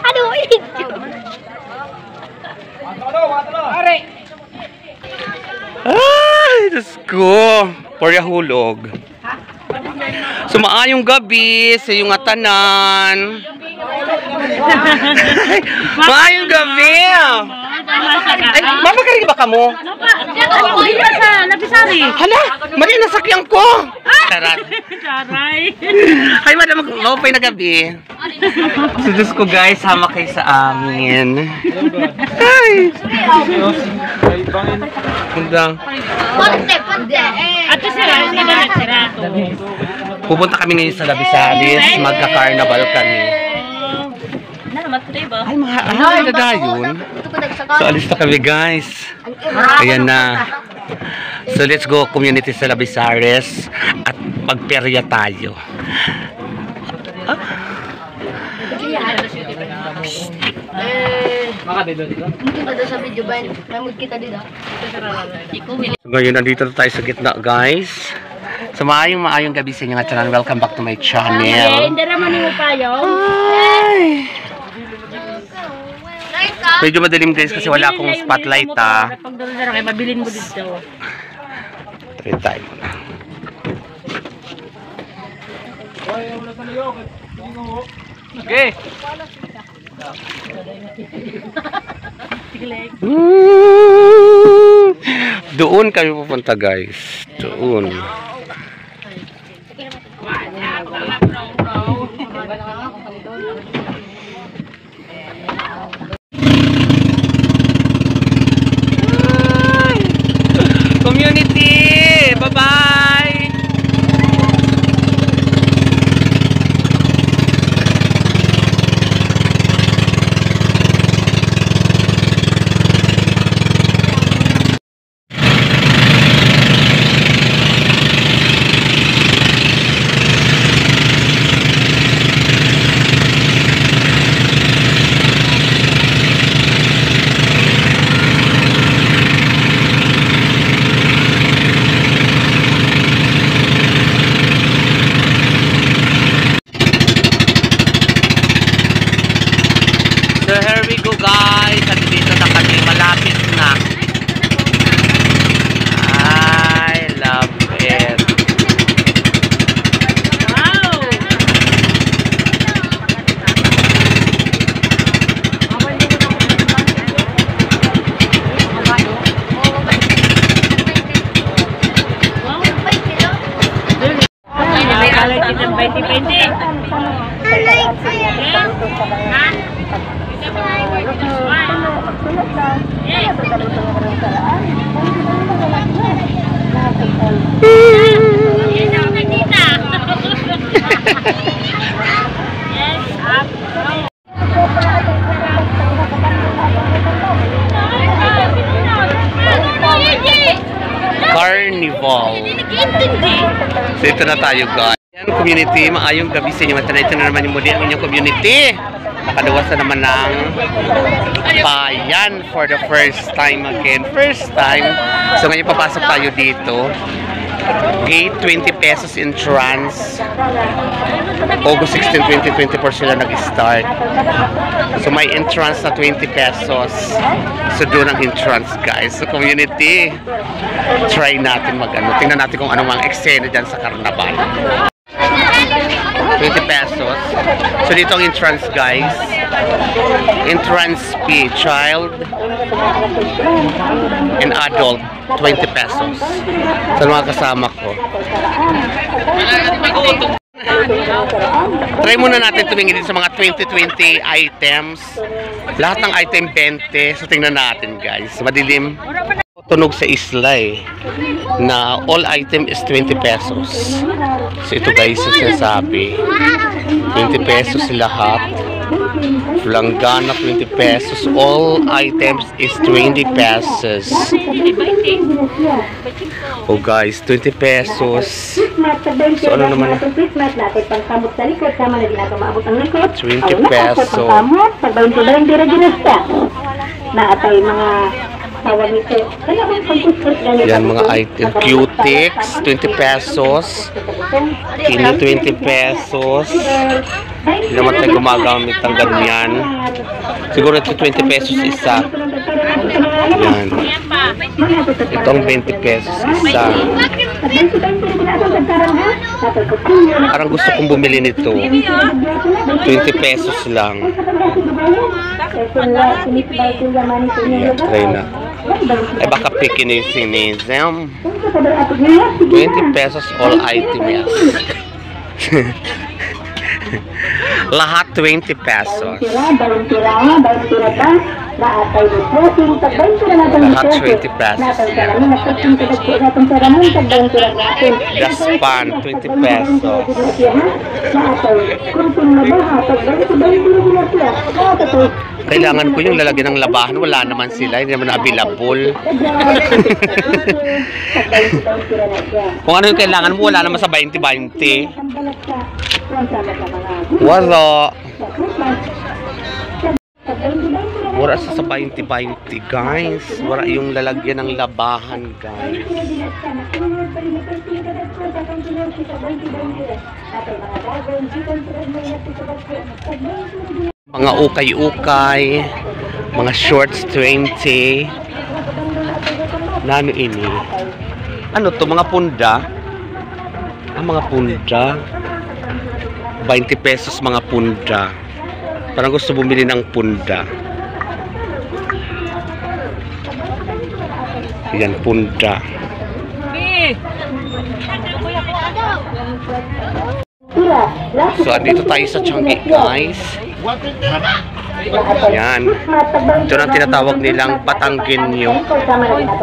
Aduh, Ay, Diyos ko. Paryahulog. So, maayong gabi sa iyong atanan. Maayong gabi. Ay, mama ka rin ba ka mo? Napisari. Hala, mali nasakyan ko. Charat. Charay. Ay, madam, maupay na gabi. So, Diyos ko guys, sama kayo sa amin. Ay. Ganda. Ato sila, sila. Pupunta kami ngayon sa Labisalis. Magka-carnival kami. Ay, mga dadayon. So, alis na kami guys. Ayan na. So, let's go community sa Labisares at magperya tayo. So, ngayon, nandito na tayo sa gitna guys. So, maayong gabi sa inyo nga channel. Welcome back to my channel. Hindi naman yung payo. Ay! Medyo madilim guys kasi wala akong spotlight ha. Pag doon na rin, mabilin mo dito. Try tayo muna. Okay. Doon kami pupunta guys. Doon. Community! Bye-bye! So here we go guys, at dito na kami, malapit na. I love it. Wow! May alay kita 20-20. Carnival. So ito na tayo guys. Yan community, maayong gabi sa inyo. Ito na naman yung muli ang inyong community. Nakaluwas na naman ng bayan for the first time again. First time. So ngayon papasok tayo dito. Gate 20 pesos entrance. August 16, 2024 sila nag-start. So may entrance na 20 pesos. So doon ang entrance guys. So community, try natin mag-ano. Tingnan natin kung ano mga eksena dyan sa karnaval. 20 pesos. So dito ang entrance guys. Entrance fee, child and adult, 20 pesos. Sa mga kasama ko. Try muna natin tumingin din sa mga 2020 items. Lahat ng item 20. So tingnan natin guys. Madilim. Tunog sa isla na all item is 20 pesos. So ito guys yung sinasabi. 20 pesos lahat. Langgana 20 pesos. All items is 20 pesos. Oh guys, 20 pesos. So ano naman? 20 pesos. Na atay mga Yan mga item. Cutex, 20 pesos. Kini 20 pesos. Hindi naman tayo gumagamit ng ganyan. Siguro ito 20 pesos isa. Yan. Ito ang 20 pesos isa. Parang gusto kong bumili nito. 20 pesos lang. Yan, try na. Eh baka Pekinesinism. 20 pesos all items. Lahat 20 pesos. Lahat 20 pesos. Gaspan, 20 pesos. Kailangan ko yung lalagyan ng labahan. Wala naman sila. Hindi naman available. Kung ano yung kailangan mo, wala naman sa 20-20. Wala. Wala sa 20-20 guys. Wala yung lalagyan ng labahan guys. Mga ukay-ukay, mga shorts 20. Nano ini? Ano to? Mga punda? Mga punda. 20 pesos mga punda. Parang gusto bumili ng punda. Yan, punda. So, dito tayo sa Changi, guys. Yan. Ito na tinatawag nilang Batanggenyo.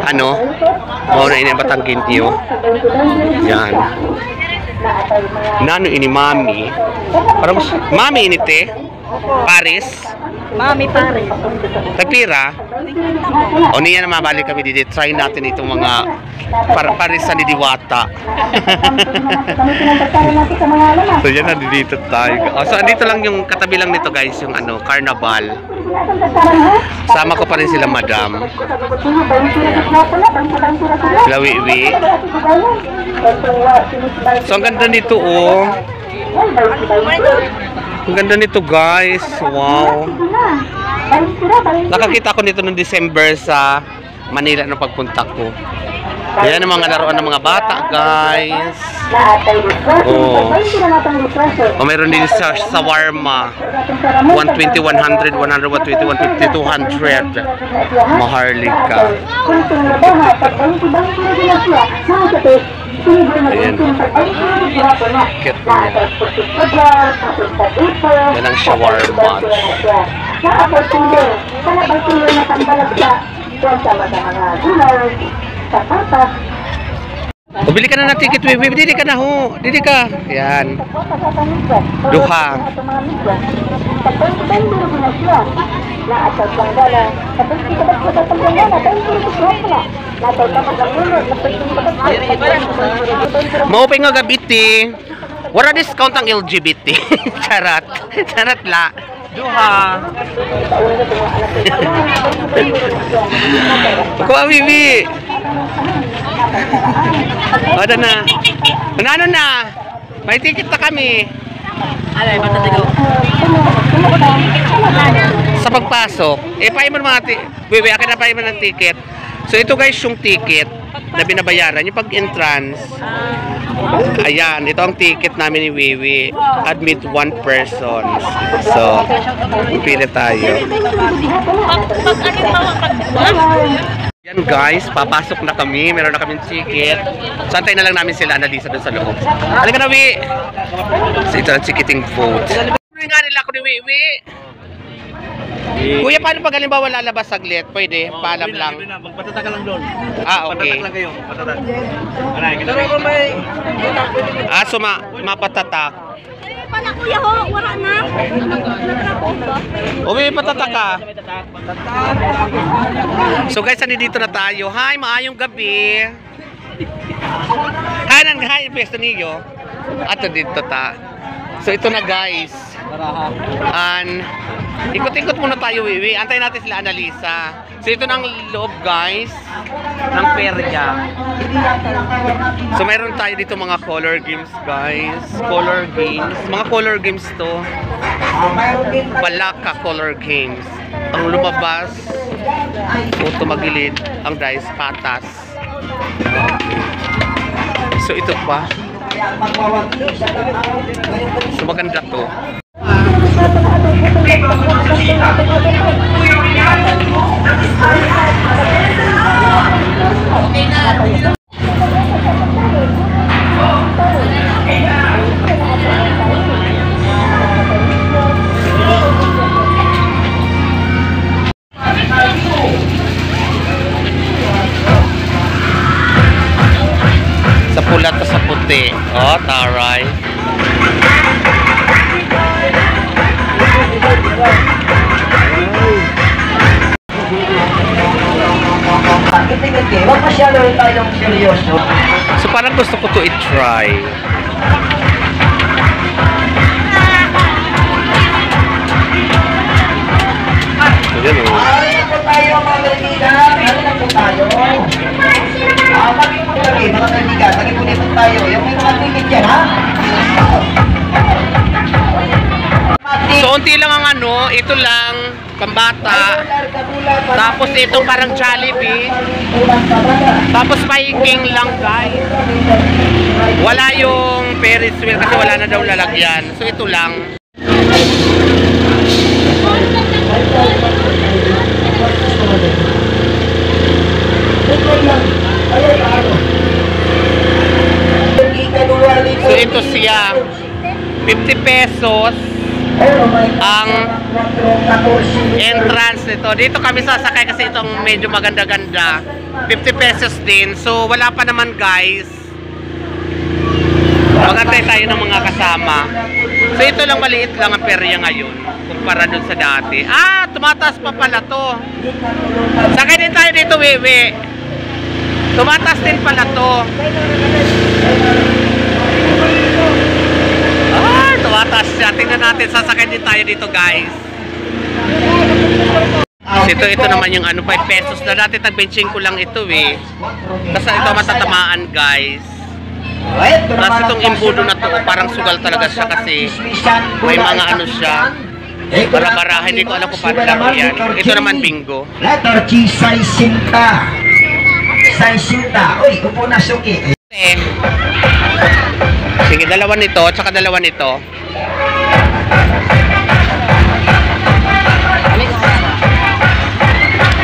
Ano? Mauna ini Batanggenyo. Yan. Nano ini mami? Parang mami ini te? Paris? Mami pare. Tapira? O niya na mabalik kami dito. Try natin itong mga parisan ni Diwata. So yan na dito tayo. So andito lang yung katabi lang nito guys, yung ano, Carnival. Sama ko pa rin sila madam. Sila Wiwi. So ang ganda nito oh. Ang ganda nito guys. Wow. Nakakita ko nito noong December sa Manila nung pagpunta ko. Yan ang mga laruan ng mga bata guys. Oh. O meron din sa shawarma. 120, 100, 100, 120, 150, 200. Maharlika. Ayan. Cute niya. Yan ang shawarma. O, bili ka na ng ticket, Wiwi. Dili ka na ho. Dili ka. Yan. Duha. Maupay nga gabiti. Wala discount ang LGBT. Charat. Charat la. Duha. Kuha, Wiwi. Ada na. Ano na? May ticket na kami. Alay, matatigaw. Sa pagpasok, paimo mga Wiwi, akin na paimo ng ticket. So ito guys yung ticket na binabayaran, yung pag-entrance. Ayan, ito ang ticket namin ni Wiwi. Admit one person. So, pili tayo. Yan guys, papasok na kami. Meron na kaming ticket. So, antayin na lang namin sila Annalisa doon sa loob. Halika na, Wiwi. So, ito ang ticketing vote. Pwede nga nila ako ni Wiwi. Kuya, paano pag halimbawa lalabas saglit? Pwede, paalam lang. Magpatatak ka lang doon. Ah, okay. Patatak lang kayo. Patatak. Alay, kita rin kung may... So mapatatak. Pala kuya ho, wala na. Uwi, patatak ka. So guys, nandito na tayo. Hi, maayong gabi. Hi, pwesto niyo. Ato dito ta. So ito na guys. Ikot-ikot muna tayo, Wiwi. Antayin natin sila Annalisa. So ito ng loob, guys, ng perya. So mayroon tayo dito mga color games, guys. Color games. Mga color games to. Palaka color games. Ang lumabas, tumagilid, ang dice, patas. So ito pa. So maganda to. Sa pula to sa puti. Oh, taray. Huwag masyado rin tayong seryoso. So parang gusto ko to i-try. Ayan o. Ano na po tayo mga kaibigan? Ano na po tayo? Pagi po kami mga kaibigan. Pagi po po tayo. Yung may mga ticket yan ha? So unti lang ang ano, ito lang, pambata. Tapos ito parang Jollibee. Tapos Viking lang, guys. Wala yung Ferris wheel kasi wala na daw lalagyan. So ito lang. So ito siya, 50 pesos ang entrance nito. Dito kami sasakay kasi itong medyo maganda-ganda. 50 pesos din. So wala pa naman, guys. Magantay tayo ng mga kasama. So ito lang, maliit lang ang perya ngayon kumpara dun sa dati. Ah, tumataas pa pala to. Sakay din tayo dito, Wewe. Tumataas din pala to. Ah, tumataas siya. Tingnan natin, sasakay din tayo dito, guys. Ito naman yung ano, 5 pesos na dati, tag-benching ko lang ito eh. Kasi ito matatamaan, guys. Tapos itong imbudo na to, parang sugal talaga siya kasi may mga ano siya, bara-bara, hindi ko alam kung paano lang yan. Ito naman bingo. Letter G, Saisinta. Saisinta. Uy, upo na suki. Sige, dalawa nito, tsaka dalawa nito.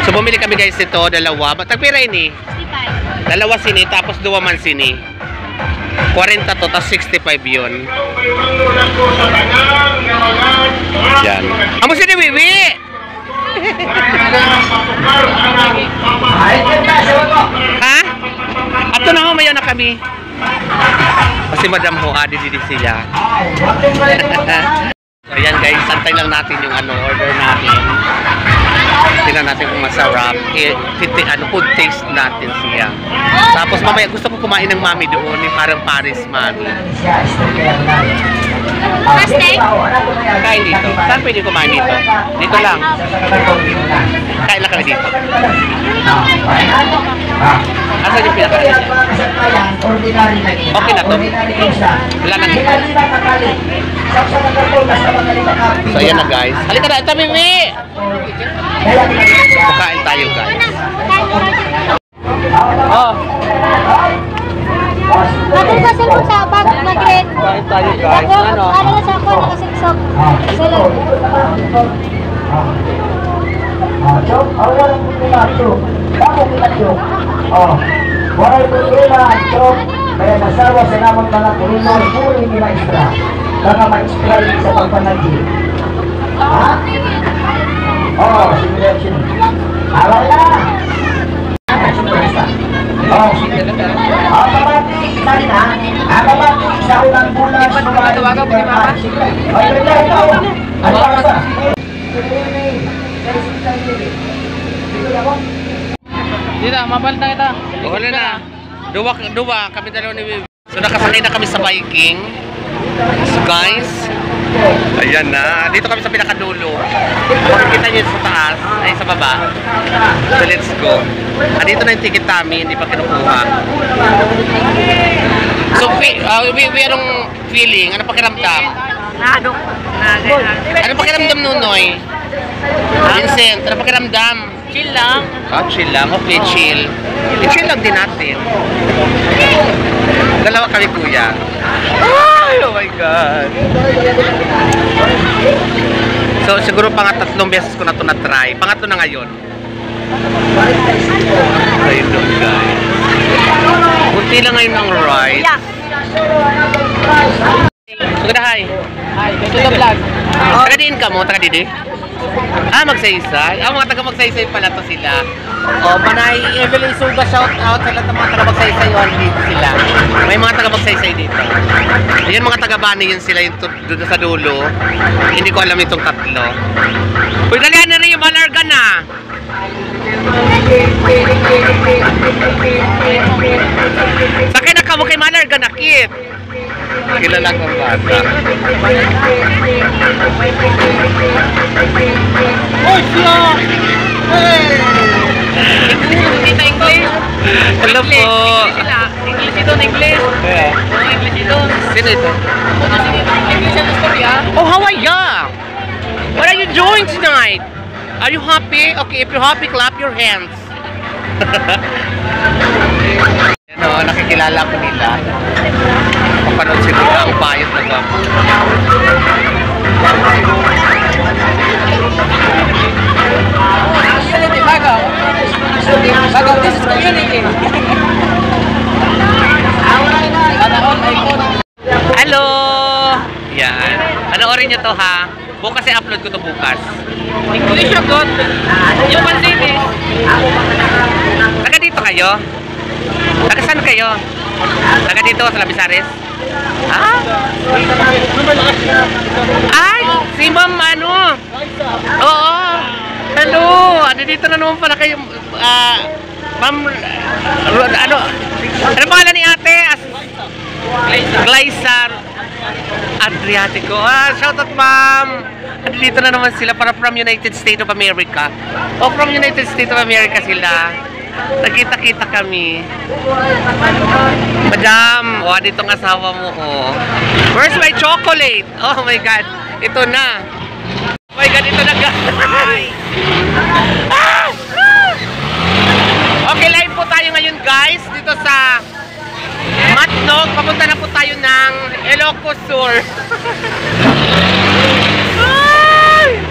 So bumili kami, guys, nito, dalawa. Tagpira ini. Dalawa sini, tapos duwa man sini. 40 to, tapos 65 yun. Yan. Amo sini, Wiwi! Ha? Ato na, mayo na kami. Kasi Madam Ho, adi siya. So, ayan, guys, antay lang natin yung ano, order natin. Tingnan natin kung masarap. Food taste natin siya. Tapos mamaya gusto ko kumain ng mami doon, yung parang Paris mami. Steak? Kain dito. Saan pwede kumain dito? Dito lang. Kain lang kami dito. Asan yung pinakain? Okay na to. Wala nang. So ayan na, guys. Halika na, ito, Mimi! Kukain tayo, guys. Oh. Bakit sa cellphone sa bag, Madrid? Kukain tayo, guys. Ano? Ano na sa ako, nakasiksok. Sila. Waray problema, Chok. Kaya nasawa sa namang mga kurinor, puri ni maestra. Mga maestra rin sa pagpanagin. Ha? Oo, simulation. Awal na! Oo, sige. Kapati, isa rin ha? Kapati, isa unang bulan. Tawagan po ni Mama. Ay, ito. Ano ka ba? Dito, mapalitan kita. Wala na. Duwa kami dalawa ni Wiwi. So nakasakay na kami sa Viking. So guys, Ayan na. Dito kami sa pinakadulo. Makikita nyo sa taas, ay sa baba. So let's go. Andito na yung ticket namin, hindi pa kinukuha. So merong feeling, ano pakiramdam? Ano pakiramdam, Nunoy? Vincent, ano pakiramdam? Chill lang. Ah, chill lang. Okay, chill. I-chill lang din natin. Dalawa kami, kuya. Ay, oh my God. So, siguro pangatlong beses ko na ito na-try. Pangatlo na ngayon. Ayun doon, guys. Kunti lang ngayon ang ride. Sugada, hi. Hi, ito the vlog. Taga-diin ka mo? Taga-didi? Ah, magsaysay? Ah, mga taga-magsaysay pala to sila. O, Manay, Evelyn Suga, shout out sa lahat ng mga taga-magsaysay. Dito sila. May mga taga-magsaysay dito. Yan mga taga-bani yun sila yung doon sa dulo. Hindi ko alam itong tatlo. Uy, dalihan na rin yung Malarga na. Sakay na ka mo kay Malarga na, Kit. Kilala ko bata. Oh, siya! Hey! Hindi na English. Hello po. English ito, English. Yeah. English ito. Sino ito? English ang story, ah. Oh, how are ya? What are you doing tonight? Are you happy? Okay, if you're happy, clap your hands. Ano, nakikilala ko nila. Kapanood sila ang bayot na gamo. Community, Bagaw. Bagaw, this is community. Hello! Yan. Panoorin nyo to ha. Bukas i-upload ko to bukas. English yung God. Yung pansin eh. Taga dito kayo? Taga saan kayo? Taga dito sa Labisares? Ah? Ay! Si Ma'am ano? Oo! Hello! Ano dito na naman pala kayo? Ma'am... Ano? Ano pangalan ni ate? Glaisar Adriatico. Ah, shoutout ma'am. Dito na naman sila para from United States of America. Oh, from United States of America sila. Nagkita-kita kami. Madam, oh, dito ang asawa mo, oh. Where's my chocolate? Oh my God. Ito na. Oh my God, ito na, guys. Ah! Okay, live po tayo ngayon, guys. Dito sa Matnog. Papunta na po tayo ng Ilocos Sur. Ay!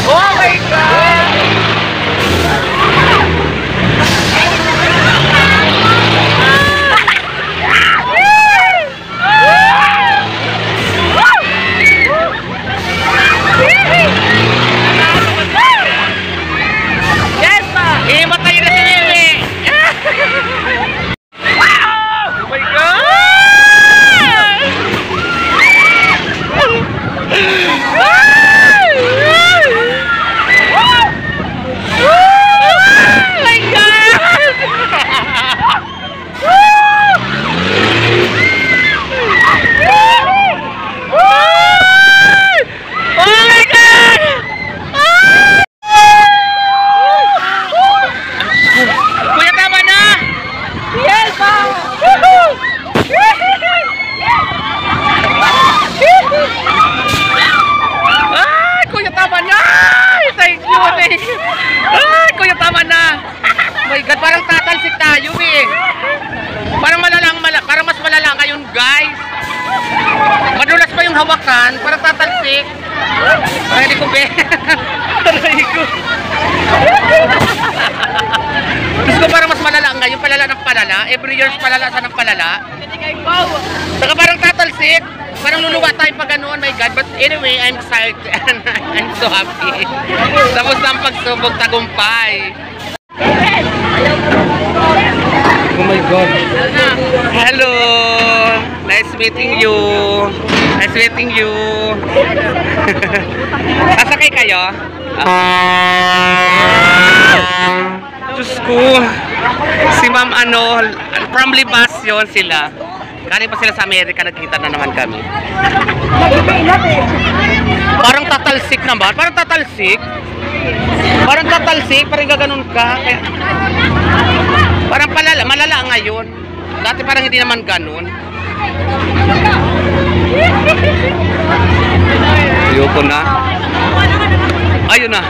Oh my God! Yes, ma! Imatay na si Mimi! Oh my God! Parang tatalsik tayo eh. Parang mas malala ngayon, guys. Madulas pa yung hawakan, parang tatalsik. Parang hindi ko be. Aray ko. Gusto ko parang mas malala ngayon, palala ng palala. Every year's palala sa ng palala. Saka parang tatalsik. Parang luluwa tayo pag ganoon, my God. But anyway, I'm excited and I'm so happy. Tapos na ang pagsubok tagumpay. Oh my God. Hello. Nice meeting you. Nice meeting you. Sasakay kayo? Diyos ko. Si Ma'am ano, from Libas yun sila. Galing pa sila sa Amerika, nagkita na naman kami. Parang tatalsik naman. Parang tatalsik. Parang tatalsik. Parang gaganon ka. Kaya, parang malala ngayon. Dati parang hindi naman ganon. Ayoko na. Ayun na.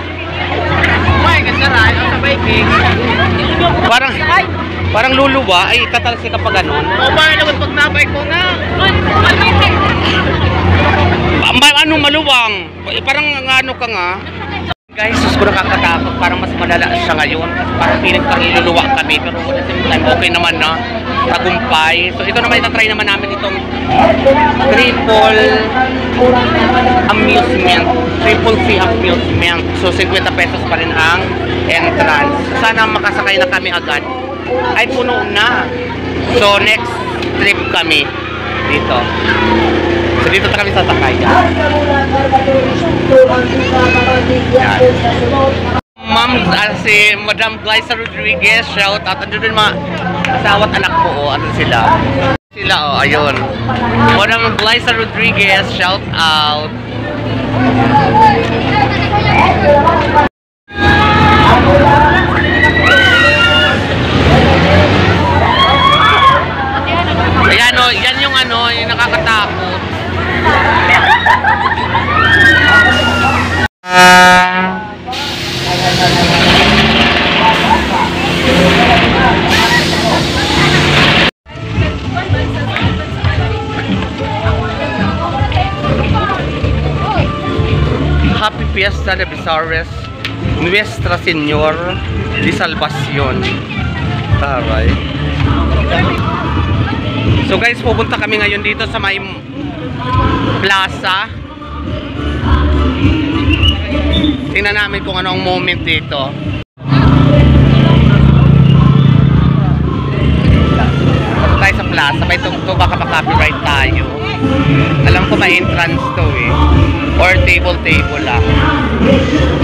Parang luluwa. Ay, tatalsik ka pa ganon. O ba naman pag nabay ko na? Ano maluwang? Parang ano ka nga. Guys, sus ko nakakatakot. Parang mas malala siya ngayon. Parang pilit parang iluluwa kami. Pero at the same time, okay naman na. Tagumpay. So ito naman, itatry naman namin itong triple amusement. Triple C amusement. So 50 pesos pa rin ang entrance. Sana makasakay na kami agad. Ay, puno na. So next trip kami dito. So dito na kami sasakay. Ma'am, si Madam Glyza Rodriguez, shout out. Ano din mga asawa at anak ko, ano sila? Sila, ayun. Madam Glyza Rodriguez, shout out. Ayan o, yan yung ano, yung nakakatakot. Happy Fiesta de Besares Nuestra Señor de Salvacion. Taray. So guys, pupunta kami ngayon dito sa may plaza. Tingnan namin kung ano ang moment dito. Tayo sa plaza, may tugtog, baka maka-copyright tayo. Alam ko may entrance to eh. Or table lang.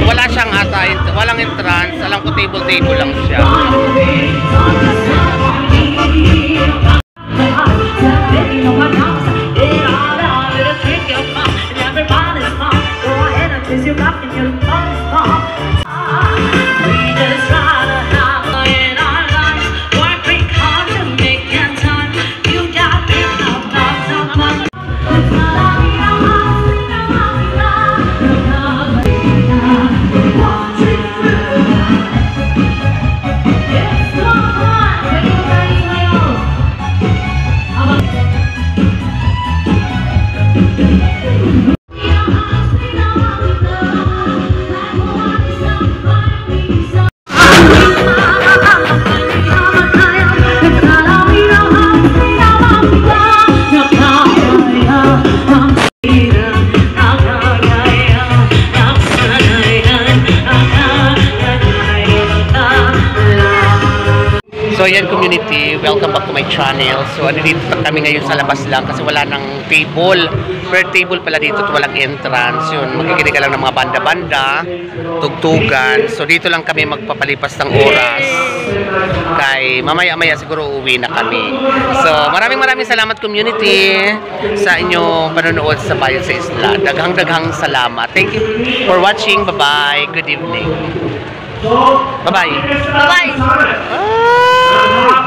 Wala siyang ata, walang entrance. Alam ko table lang siya. So yan community, welcome back to my channel. So dito kami ngayon sa labas lang kasi wala nang table. Per table pala dito at walang entrance. Yun, makikinig ka lang ng mga banda-banda, tugtugan. So dito lang kami magpapalipas ng oras. Kay mamaya-maya siguro uuwi na kami. So maraming salamat community sa inyong panonood sa Bayan sa Isla. Daghang salamat. Thank you for watching. Bye-bye. Good evening. Bye-bye. Bye-bye. Ah!